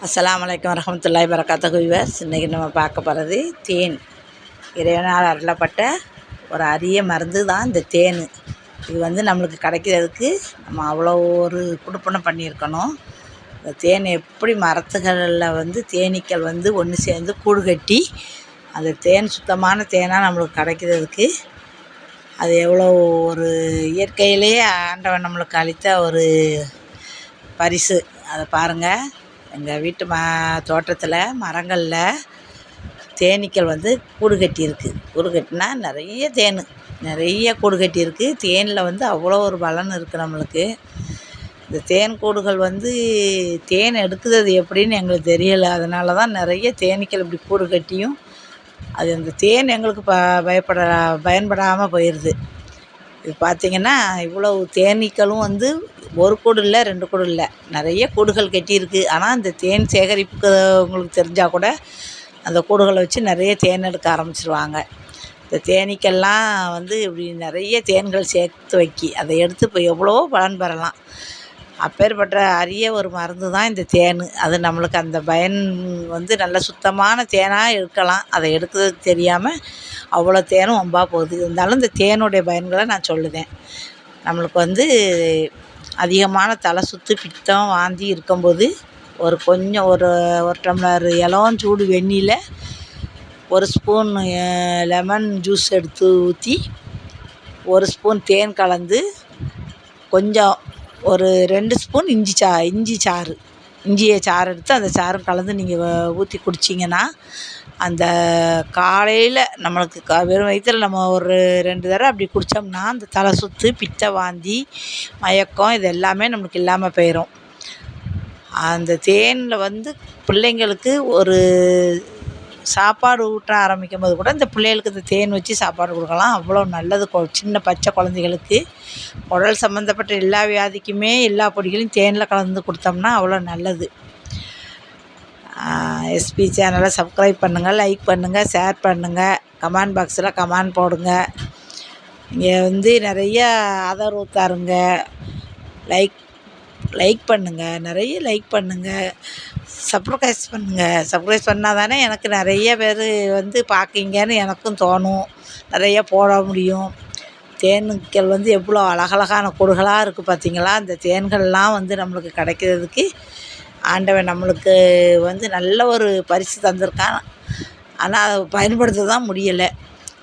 அஸ்ஸலாமு அலைக்கும் வரஹ்மத்துல்லாஹி வபரகாத்துஹு வியூவர்ஸ். இன்றைக்கி நம்ம பார்க்க போகிறது தேன். இறைவனால் அருளப்பட்ட ஒரு அரிய மருந்து தான் இந்த தேன். இது நம்மளுக்கு கிடைக்கிறதுக்கு நம்ம அவ்வளோ ஒரு குடுப்பனம் பண்ணியிருக்கணும். இந்த தேன் எப்படி மரத்துகளில் தேனீக்கள் ஒன்று சேர்ந்து கூடு கட்டி அந்த தேன் சுத்தமான தேனாக நம்மளுக்கு கிடைக்கிறதுக்கு அது எவ்வளோ ஒரு இயற்கையிலேயே ஆண்டவன் நம்மளுக்கு அளித்த ஒரு பரிசு. அதை பாருங்கள். எங்கள் வீட்டு தோட்டத்தில் மரங்களில் தேனீக்கள் கூடு கட்டியிருக்கு. கூடு கட்டினா நிறைய கூடு கட்டியிருக்கு. தேனில் அவ்வளோ ஒரு பலன் இருக்குது நம்மளுக்கு. இந்த தேன் கூடுகள் தேன் எடுக்கிறது எப்படின்னு எங்களுக்கு தெரியலை. அதனால தான் நிறைய தேனீக்கள் இப்படி கூடு கட்டியும் அது அந்த தேன் எங்களுக்கு பயன்படாமல் போயிடுது. இது பார்த்திங்கன்னா இவ்வளவு தேனீக்களும் ஒரு கூடு இல்லை, 2 கூடு இல்லை, நிறைய கூடுகள் கட்டியிருக்கு. ஆனால் இந்த தேன் சேகரிப்புக்கு உங்களுக்கு தெரிஞ்சால் கூட அந்த கூடுகளை வச்சு நிறைய தேன் எடுக்க ஆரம்பிச்சிருவாங்க. இந்த தேனீக்கெல்லாம் இப்படி நிறைய தேன்கள் சேர்த்து வைக்கி அதை எடுத்து இப்போ எவ்வளவோ பலன் பெறலாம். அப்பேற்பட்ட அரிய ஒரு மருந்து தான் இந்த தேன். அது நம்மளுக்கு அந்த பயன் நல்ல சுத்தமான தேனாக இருக்கலாம். அதை எடுக்கிறதுக்கு தெரியாமல் அவ்வளோ தேனும் வம்பா போகுது. இருந்தாலும் இந்த தேனுடைய பயன்களை நான் சொல்லுதேன். நம்மளுக்கு அதிகமான தலை சுற்று, பித்தம், வாந்தி இருக்கும்போது ஒரு டம்ளர் இளஞ்சூடு வெந்நியில் 1 ஸ்பூன் லெமன் ஜூஸ் எடுத்து ஊற்றி 1 ஸ்பூன் தேன் கலந்து கொஞ்சம் ஒரு 2 ஸ்பூன் இஞ்சியை சாறு எடுத்து அந்த சாறும் கலந்து நீங்கள் ஊற்றி குடிச்சிங்கன்னா அந்த காலையில் நம்மளுக்கு வெறும் வயிற்றில் நம்ம ஒரு 2 தடவை அப்படி குடித்தோம்னா அந்த தலை சுற்று, பித்த, வாந்தி, மயக்கம் இது எல்லாமே நம்மளுக்கு இல்லாமல் போயிடும். அந்த தேனில் பிள்ளைங்களுக்கு ஒரு சாப்பாடு ஊட்ட ஆரம்பிக்கும் போது கூட இந்த பிள்ளைகளுக்கு இந்த தேன் வச்சு சாப்பாடு கொடுக்கலாம். அவ்வளோ நல்லது. சின்ன பச்சை குழந்தைகளுக்கு உடல் சம்மந்தப்பட்ட எல்லா வியாதிக்குமே எல்லா பொடிகளையும் தேனில் கலந்து கொடுத்தோம்னா அவ்வளோ நல்லது. எஸ்பி சேனலை சப்ஸ்கிரைப் பண்ணுங்கள், லைக் பண்ணுங்கள், ஷேர் பண்ணுங்கள், கமெண்ட் பாக்ஸில் கமெண்ட் போடுங்க. இங்கே நிறைய ஆதரவு தாருங்க. லைக் பண்ணுங்கள், நிறைய லைக் பண்ணுங்கள், சப்ஸ்கிரைப் பண்ணுங்கள். சப்ஸ்கிரைப் பண்ணால் தானே எனக்கு நிறைய பேர் பார்க்கிங்கன்னு எனக்கும் தோணும், நிறைய போட முடியும். தேனீக்கள் எவ்வளோ அழகழகான கூடுகளாக இருக்குது பார்த்திங்களா. இந்த தேன்கள்லாம் நம்மளுக்கு கிடைக்கிறதுக்கு ஆண்டவன் நம்மளுக்கு நல்ல ஒரு பரிசு தந்திருக்கான். ஆனால் அதை பயன்படுத்த தான் முடியலை.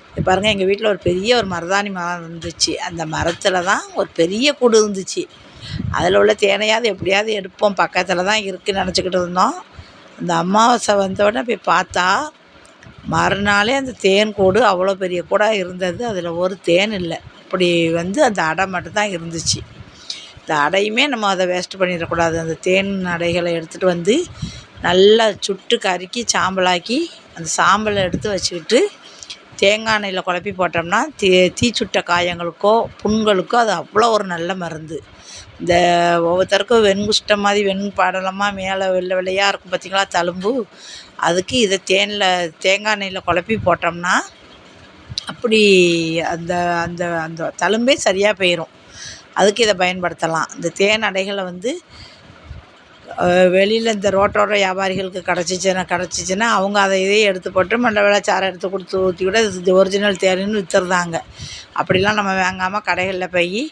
இப்போ பாருங்கள், எங்கள் வீட்டில் ஒரு பெரிய மருதாணி மரம் இருந்துச்சு. அந்த மரத்தில் தான் ஒரு பெரிய கூடு இருந்துச்சு. அதில் உள்ள தேனையாவது எப்படியாவது எடுப்போம், பக்கத்தில் தான் இருக்குதுன்னு நினச்சிக்கிட்டு இருந்தோம். அந்த அமாவாசை வந்தோடனே போய் பார்த்தா மறுநாளே அந்த தேன் கூடு அவ்வளோ பெரிய கூடாக இருந்தது. அதில் ஒரு தேன் இல்லை. இப்படி அந்த அடை மட்டும்தான் இருந்துச்சு. இந்த அடையுமே நம்ம அதை வேஸ்ட் பண்ணிடக்கூடாது. அந்த தேன் அடைகளை எடுத்துகிட்டு நல்லா சுட்டு கருக்கி சாம்பலாக்கி அந்த சாம்பலை எடுத்து வச்சுக்கிட்டு தேங்காய் எண்ணெயில் குழப்பி போட்டோம்னா தீச்சுட்ட காயங்களுக்கோ புண்களுக்கோ அது அவ்வளோ ஒரு நல்ல மருந்து. இந்த ஒவ்வொருத்தருக்கும் வெண்குஷ்டம் மாதிரி வெண்படலமாக மேலே வெள்ளை வெள்ளையாக இருக்கும் பார்த்திங்களா தழும்பு, அதுக்கு இதை தேங்காய் எண்ணெயில் குழப்பி போட்டோம்னா அப்படி அந்த அந்த அந்த தழும்பே சரியாக போயிடும். அதுக்கு இதை பயன்படுத்தலாம். இந்த தேன் அடைகளை வெளியில் இந்த ரோட்டோர வியாபாரிகளுக்கு கிடச்சிச்சின்னா அவங்க அதை இதையே எடுத்து போட்டு மண்டை வெள்ளைச்சாரை எடுத்து கொடுத்து ஊற்றி கூட இது ஒரிஜினல் தேனுன்னு விற்றுருந்தாங்க. அப்படிலாம் நம்ம வாங்காமல் கடைகளில் போய்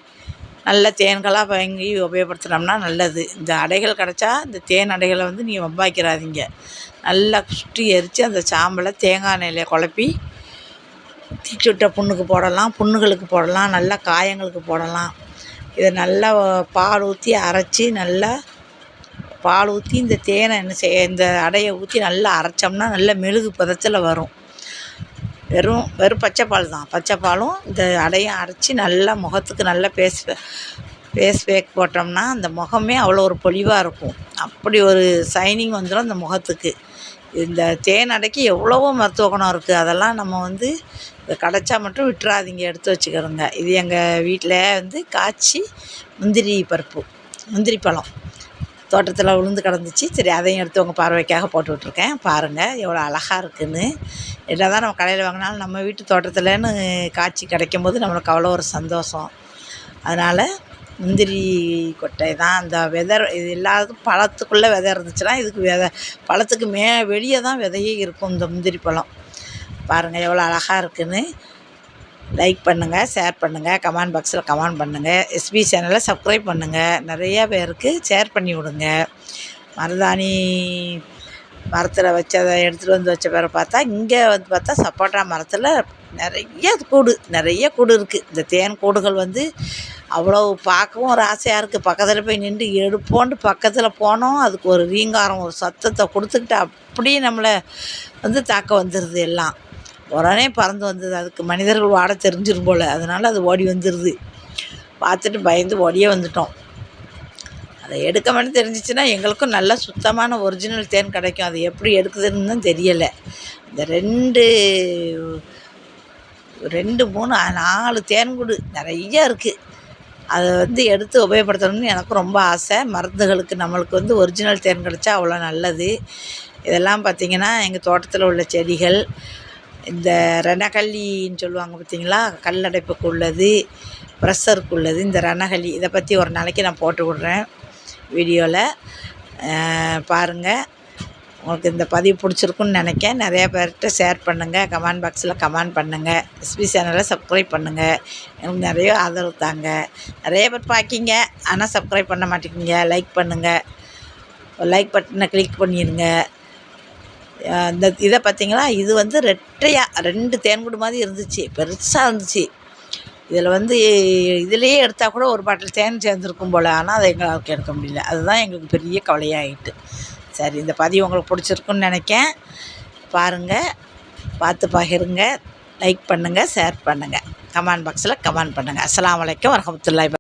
நல்ல தேன்களாக வாங்கி உபயோகப்படுத்தினோம்னா நல்லது. இந்த அடைகள் கிடச்சா இந்த தேன் அடைகளை நீங்கள் வம்பாக்கிறாதீங்க. நல்லா சுற்றி எரித்து அந்த சாம்பலை தேங்காய் எண்ணெயில் குழப்பி தீச்சுட்ட புண்ணுக்கு போடலாம், புண்ணுகளுக்கு போடலாம், நல்லா காயங்களுக்கு போடலாம். இதை நல்லா பால் ஊற்றி அரைச்சி இந்த தேனை இந்த அடையை ஊற்றி நல்லா அரைச்சோம்னா நல்ல மெழுகு பதத்தில் வரும். வெறும் பச்சை பாலும் இந்த அடையை அரைச்சி நல்லா முகத்துக்கு நல்லா ஃபேஸ் பேக் போட்டோம்னா அந்த முகமே அவ்வளோ ஒரு பொலிவாக இருக்கும். அப்படி ஒரு ஷைனிங் வந்துடும் அந்த முகத்துக்கு. இந்த தேன் அடைக்கு எவ்வளவோ மருத்துவ குணம் இருக்குது. அதெல்லாம் நம்ம கிடச்சா மட்டும் விட்டுறாதீங்க, எடுத்து வச்சுக்கிறோங்க. இது எங்கள் வீட்டில் காய்ச்சி முந்திரி பழம் தோட்டத்தில் விழுந்து கிடந்துச்சு. சரி, அதையும் எடுத்து உங்கள் பார்வைக்காக போட்டு விட்ருக்கேன். பாருங்கள் எவ்வளோ அழகாக இருக்குதுன்னு. என்ன தான் நம்ம கடையில் வாங்கினாலும் நம்ம வீட்டு தோட்டத்தில்னு காய்ச்சி கிடைக்கும் போது நம்மளுக்கு அவ்வளோ ஒரு சந்தோஷம். அதனால் முந்திரி கொட்டை தான் அந்த விதை. இது எல்லாத்துக்கும் பழத்துக்குள்ளே விதை இருந்துச்சுன்னா இதுக்கு விதை, பழத்துக்கு வெளியே தான் விதையே இருக்கும். இந்த முந்திரி பழம் பாருங்கள் எவ்வளோ அழகாக இருக்குதுன்னு. லைக் பண்ணுங்கள், ஷேர் பண்ணுங்கள், கமெண்ட் பாக்ஸில் கமெண்ட் பண்ணுங்கள். எஸ்பி சேனலை சப்ஸ்கிரைப் பண்ணுங்கள். நிறையா பேருக்கு ஷேர் பண்ணி விடுங்க. மருதாணி மரத்தில் வச்சதை எடுத்துகிட்டு வந்து வச்ச பேரை பார்த்தா, இங்கே வந்து பார்த்தா சப்போட்டா மரத்தில் நிறைய கூடு இருக்குது. இந்த தேன் கூடுகள் வந்து அவ்வளோ பார்க்கவும் ஒரு ஆசையாக இருக்குது. பக்கத்தில் போய் நின்று எடுப்போன்ட்டு பக்கத்தில் போனோம், அதுக்கு ஒரு ரீங்காரம், ஒரு சத்தத்தை கொடுத்துக்கிட்டு அப்படியே நம்மளை வந்து தாக்க வந்துடுது. எல்லாம் உடனே பறந்து வந்தது. அதுக்கு மனிதர்கள் வாட தெரிஞ்சிரும் போல், அதனால் அது ஓடி வந்துடுது. பார்த்துட்டு பயந்து ஓடியே வந்துட்டோம். அதை எடுக்க மட்டும் தெரிஞ்சிச்சுன்னா எங்களுக்கும் நல்ல சுத்தமான ஒரிஜினல் தேன் கிடைக்கும். அது எப்படி எடுக்குதுன்னு தெரியலை. இந்த 2 3 4 தேன்கூடு நிறைய இருக்குது. அதை வந்து எடுத்து உபயோகப்படுத்தணும்னு எனக்கும் ரொம்ப ஆசை. மருந்துகளுக்கு நம்மளுக்கு வந்து ஒரிஜினல் தேன் கிடச்சா அவ்வளோ நல்லது. இதெல்லாம் பார்த்திங்கன்னா எங்கள் தோட்டத்தில் உள்ள செடிகள். இந்த ரணகல்லின்னு சொல்லுவாங்க பார்த்திங்களா, கல்லடைப்புக்கு உள்ளது, ப்ரெஷருக்கு உள்ளது. இந்த ரணகல்லி இதை பற்றி ஒரு நாளைக்கு நான் போட்டு விட்றேன் வீடியோவில் பாருங்கள். உங்களுக்கு இந்த பதிவு பிடிச்சிருக்குன்னு நினைக்கிறேன். நிறையா பேர்கிட்ட ஷேர் பண்ணுங்கள், கமெண்ட் பாக்ஸில் கமெண்ட் பண்ணுங்கள், எஸ்பி சேனலை சப்ஸ்கிரைப் பண்ணுங்கள். எனக்கு நிறைய ஆதரவு தாங்க. நிறைய பேர் பார்க்கிங்க, ஆனால் சப்ஸ்கிரைப் பண்ண மாட்டேங்கிங்க. லைக் பண்ணுங்கள், லைக் பட்டனை கிளிக் பண்ணிடுங்க. இந்த இதை பார்த்திங்களா, இது வந்து ரெட்டையாக 2 தேன்கூடு மாதிரி இருந்துச்சு, பெருசாக இருந்துச்சு. இதில் வந்து இதிலையே எடுத்தால் கூட ஒரு பாட்டில் தேன் சேர்ந்துருக்கும் போல், ஆனால் அதை எங்களுக்கு எடுக்க முடியல. அதுதான் எங்களுக்கு பெரிய கவலையாகிட்டு. சரி, இந்த பதிவு உங்களுக்கு பிடிச்சிருக்குன்னு நினைக்கிறேன். பாருங்கள், பார்த்து பகிருங்க, லைக் பண்ணுங்கள், ஷேர் பண்ணுங்கள், கமெண்ட் பாக்ஸில் கமெண்ட் பண்ணுங்கள். அஸ்ஸலாமு அலைக்கும் வரஹ்மத்துல்லாஹி.